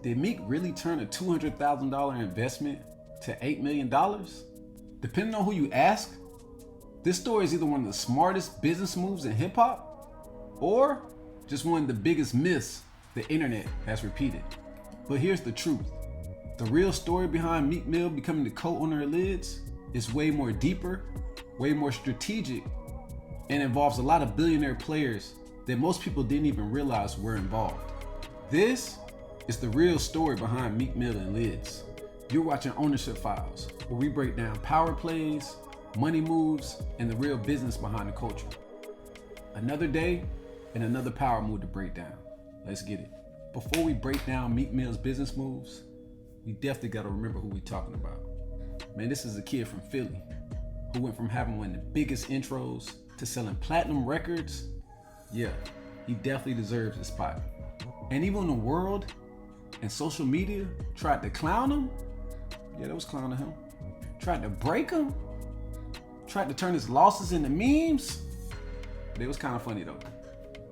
Did Meek really turn a $200,000 investment to $8 million? Depending on who you ask, this story is either one of the smartest business moves in hip hop or just one of the biggest myths the internet has repeated. But here's the truth. The real story behind Meek Mill becoming the co-owner of Lids is way more deeper, way more strategic, and involves a lot of billionaire players that most people didn't even realize were involved. This is the real story behind Meek Mill and Lids. You're watching Ownership Files, where we break down power plays, money moves, and the real business behind the culture. Another day and another power move to break down. Let's get it. Before we break down Meek Mill's business moves, we definitely gotta remember who we're talking about. Man, this is a kid from Philly who went from having one of the biggest intros to selling platinum records. Yeah, he definitely deserves his spot. And even when the world and social media tried to clown him, yeah, that was clowning him, tried to break him, tried to turn his losses into memes, it was kind of funny though.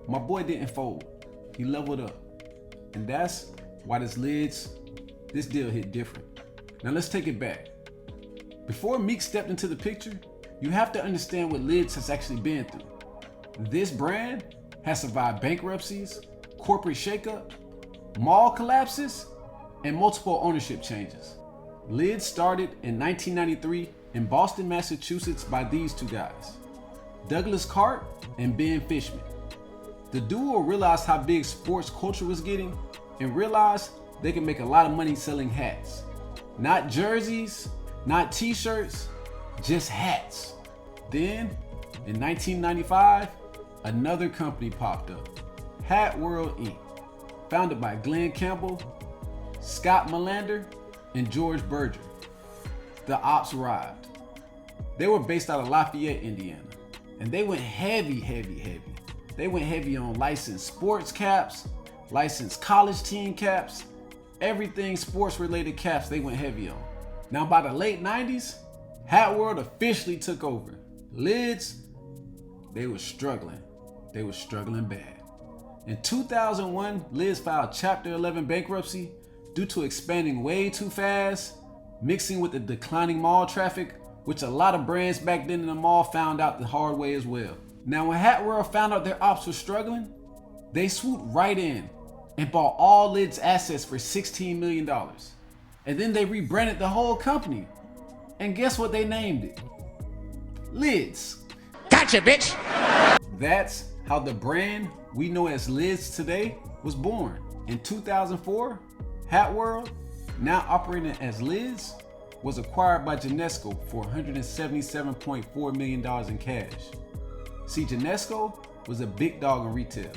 My boy didn't fold, he leveled up. And that's why this deal hit different. Now let's take it back. Before Meek stepped into the picture, you have to understand what Lids has actually been through. This brand has survived bankruptcies, corporate shakeup, mall collapses, and multiple ownership changes. Lids started in 1993 in Boston, Massachusetts by these two guys, Douglas Cart and Ben Fishman. The duo realized how big sports culture was getting and realized they could make a lot of money selling hats. Not jerseys, not t-shirts, just hats. Then, in 1995, another company popped up, Hat World Inc., founded by Glenn Campbell, Scott Melander, and George Berger. The ops arrived. They were based out of Lafayette, Indiana, and they went heavy. They went heavy on licensed sports caps, licensed college team caps, everything sports related caps they went heavy on. Now by the late 90s, Hat World officially took over. Lids, they were struggling. They were struggling bad. In 2001, Lids filed Chapter 11 bankruptcy due to expanding way too fast, mixing with the declining mall traffic, which a lot of brands back then in the mall found out the hard way as well. Now when Hat World found out their ops were struggling, they swooped right in and bought all Lids assets for $16 million. And then they rebranded the whole company. And guess what they named it? Lids. Gotcha, bitch! That's how the brand we know as Lids today was born. In 2004, Hat World, now operating as Lids, was acquired by Genesco for $177.4 million in cash. See, Genesco was a big dog in retail.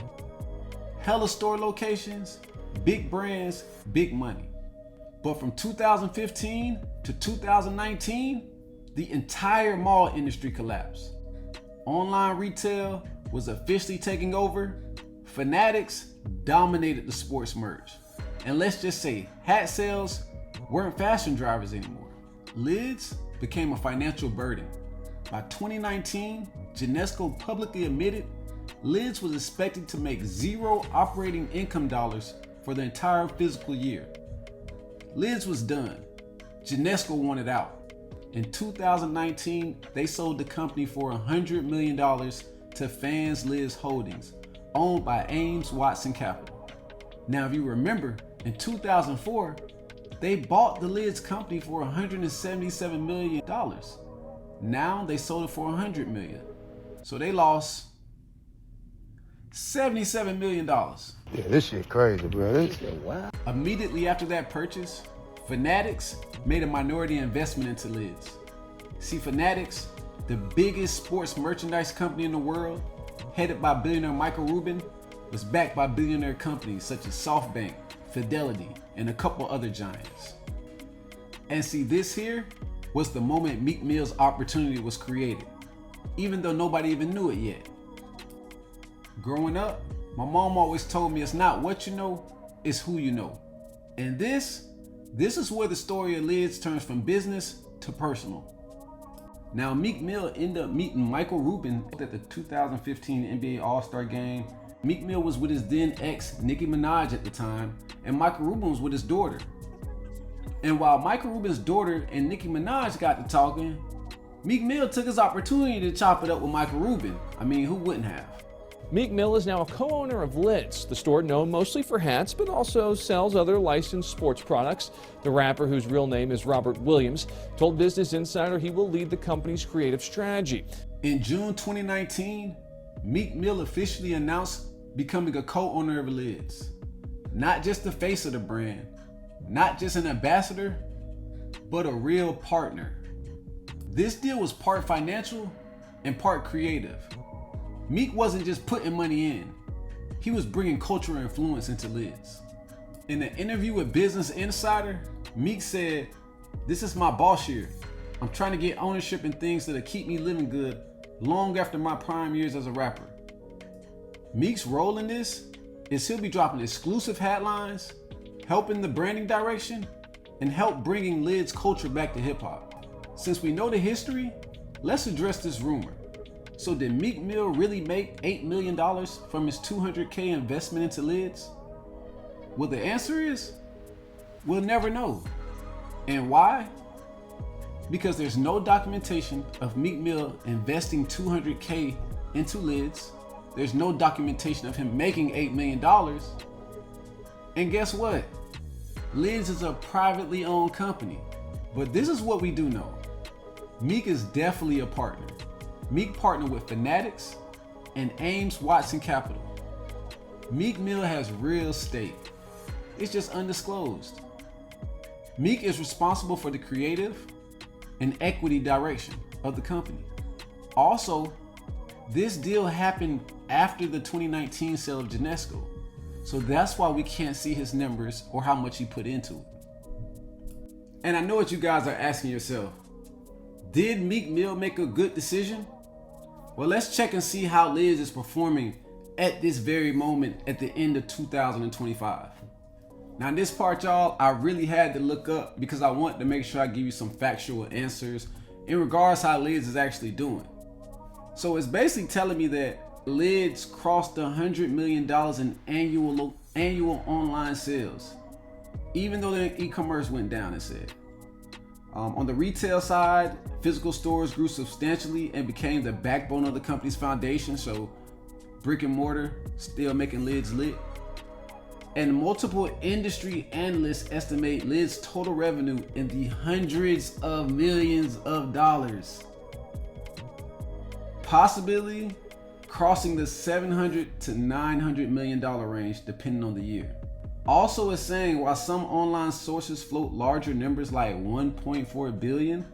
Hella store locations, big brands, big money. But from 2015 to 2019, the entire mall industry collapsed. Online retail was officially taking over. Fanatics dominated the sports merch. And let's just say, hat sales weren't fashion drivers anymore. Lids became a financial burden. By 2019, Genesco publicly admitted Lids was expected to make zero operating income dollars for the entire fiscal year. Lids was done. Genesco wanted out. In 2019, they sold the company for $100 million to Fans Lids Holdings, owned by Ames Watson Capital. Now, if you remember, in 2004, they bought the Lids company for $177 million. Now they sold it for $100 million. So they lost $77 million. Yeah, this shit crazy, bro. This shit wow. Immediately after that purchase, Fanatics made a minority investment into Lids. See, Fanatics, the biggest sports merchandise company in the world, headed by billionaire Michael Rubin, was backed by billionaire companies such as SoftBank, Fidelity, and a couple other giants. And see, this here was the moment Meek Mill's opportunity was created, even though nobody even knew it yet. Growing up, my mom always told me it's not what you know, it's who you know. And this is where the story of Lids turns from business to personal. Now, Meek Mill ended up meeting Michael Rubin at the 2015 NBA All-Star Game. Meek Mill was with his then ex, Nicki Minaj at the time, and Michael Rubin was with his daughter. And while Michael Rubin's daughter and Nicki Minaj got to talking, Meek Mill took his opportunity to chop it up with Michael Rubin. I mean, who wouldn't have? Meek Mill is now a co-owner of Lids, the store known mostly for hats, but also sells other licensed sports products. The rapper, whose real name is Robert Williams, told Business Insider he will lead the company's creative strategy. In June 2019, Meek Mill officially announced becoming a co-owner of Lids. Not just the face of the brand, not just an ambassador, but a real partner. This deal was part financial and part creative. Meek wasn't just putting money in, he was bringing cultural influence into Lids. In an interview with Business Insider, Meek said, "This is my boss year. I'm trying to get ownership in things that'll keep me living good long after my prime years as a rapper." Meek's role in this is he'll be dropping exclusive headlines, helping the branding direction, and help bringing Lids culture back to hip hop. Since we know the history, let's address this rumor. So did Meek Mill really make $8 million from his $200K investment into Lids? Well, the answer is, we'll never know. And why? Because there's no documentation of Meek Mill investing $200K into Lids. There's no documentation of him making $8 million. And guess what? Lids is a privately owned company. But this is what we do know. Meek is definitely a partner. Meek partnered with Fanatics and Ames Watson Capital. Meek Mill has real stake. It's just undisclosed. Meek is responsible for the creative and equity direction of the company. Also, this deal happened after the 2019 sale of Genesco, so that's why we can't see his numbers or how much he put into it. And I know what you guys are asking yourself. Did Meek Mill make a good decision? Well, let's check and see how Lids is performing at this very moment at the end of 2025. Now this part, y'all, I really had to look up because I want to make sure I give you some factual answers in regards to how Lids is actually doing. So it's basically telling me that Lids crossed $100 million in annual online sales, even though their e-commerce went down, it said. On the retail side, physical stores grew substantially and became the backbone of the company's foundation, so brick and mortar still making Lids lit. And multiple industry analysts estimate Lids' total revenue in the hundreds of millions of dollars, possibly crossing the $700 to $900 million range depending on the year. Also, it's saying while some online sources float larger numbers like 1.4 billion,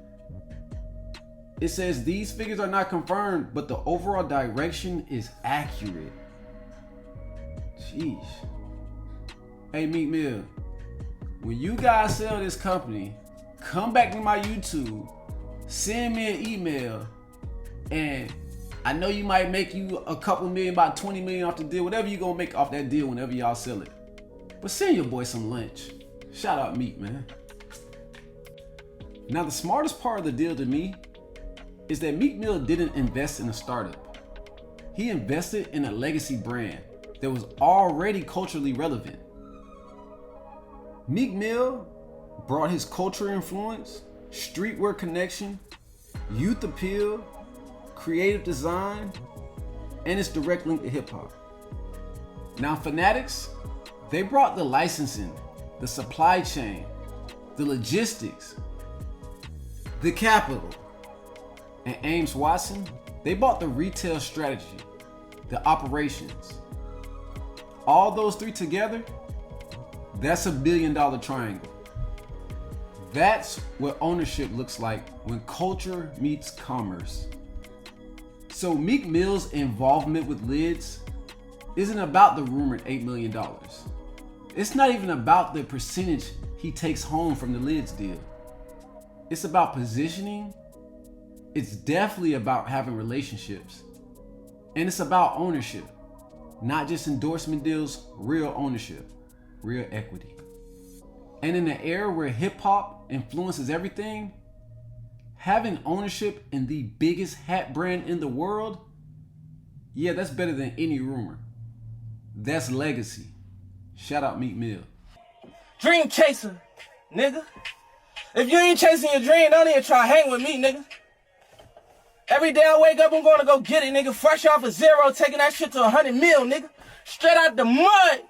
it says these figures are not confirmed, but the overall direction is accurate. Sheesh. Hey Meek Mill, when you guys sell this company, come back to my YouTube, send me an email, and I know you might make you a couple million, about 20 million off the deal, whatever you gonna make off that deal whenever y'all sell it. But send your boy some lunch. Shout out Meek, man. Now the smartest part of the deal to me is that Meek Mill didn't invest in a startup. He invested in a legacy brand that was already culturally relevant. Meek Mill brought his culture influence, streetwear connection, youth appeal, creative design, and its direct link to hip hop. Now Fanatics, they brought the licensing, the supply chain, the logistics, the capital. And Ames Watson, they bought the retail strategy, the operations. All those three together, that's $1 billion triangle. That's what ownership looks like when culture meets commerce. So Meek Mill's involvement with Lids isn't about the rumored $8 million. It's not even about the percentage he takes home from the Lids deal. It's about positioning. It's definitely about having relationships. And it's about ownership. Not just endorsement deals, real ownership, real equity. And in an era where hip hop influences everything, having ownership in the biggest hat brand in the world, yeah, that's better than any rumor. That's legacy. Shout out Meek Mill. Dream chaser, nigga. If you ain't chasing your dream, don't even try to hang with me, nigga. Every day I wake up, I'm gonna go get it, nigga. Fresh off of zero, taking that shit to 100 mil, nigga. Straight out the mud.